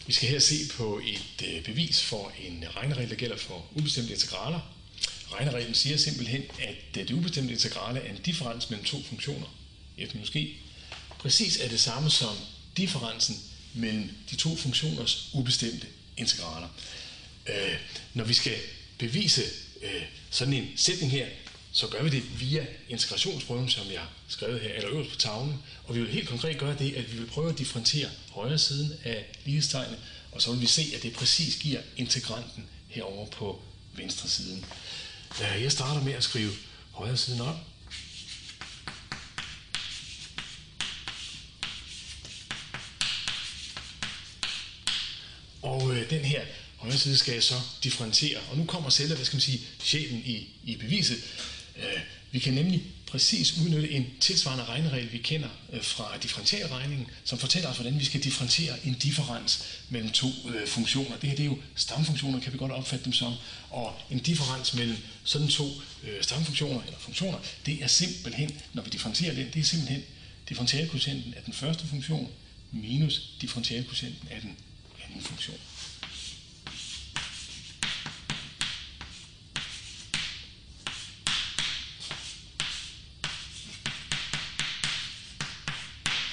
Vi skal her se på et bevis for en regneregel, der gælder for ubestemte integraler. Regnereglen siger simpelthen, at det ubestemte integrale er en differens mellem to funktioner, f minus g, præcis er det samme som differensen mellem de to funktioners ubestemte integraler. Når vi skal bevise sådan en sætning her, så gør vi det via integrationsprøven, som jeg har skrevet her, eller øverst på tavlen. Og vi vil helt konkret gøre det, at vi vil prøve at differentiere højre siden af lighedstegnet, og så vil vi se, at det præcis giver integranten herovre på venstre siden. Jeg starter med at skrive højre siden op. Og den her højre side skal jeg så differentiere. Og nu kommer selve, sjælen i beviset. Vi kan nemlig præcis udnytte en tilsvarende regneregel, vi kender fra differentialregningen, som fortæller os, hvordan vi skal differentiere en differens mellem to funktioner. Det her det er jo stamfunktioner, kan vi godt opfatte dem som. Og en differens mellem sådan to stamfunktioner eller funktioner, det er simpelthen, når vi differentierer den, det er simpelthen differentialkvotienten af den første funktion minus differentialkvotienten af den anden funktion.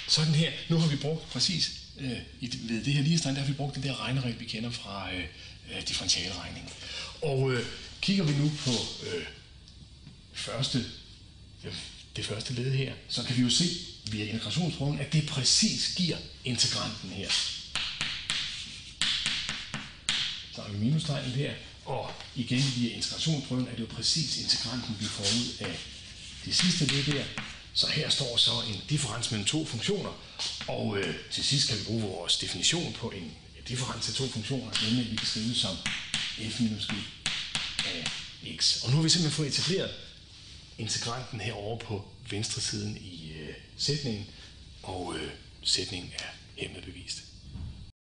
Sådan her, nu har vi brugt præcis ved det her lighedstegn, der har vi brugt den der regneregel, vi kender fra differentialregningen. Og kigger vi nu på det første led her, så kan vi jo se via integrationsprøven, at det præcis giver integranten her. Så har vi minustegnet her, og igen via integrationsprøven er det jo præcis integranten, vi får ud af det sidste led der. Så her står så en differens mellem to funktioner, og til sidst kan vi bruge vores definition på en differens til to funktioner, nemlig at vi kan skrive det som f minus g af x. Og nu har vi simpelthen fået etableret integranten herovre på venstre siden i sætningen, og sætningen er hermed bevist.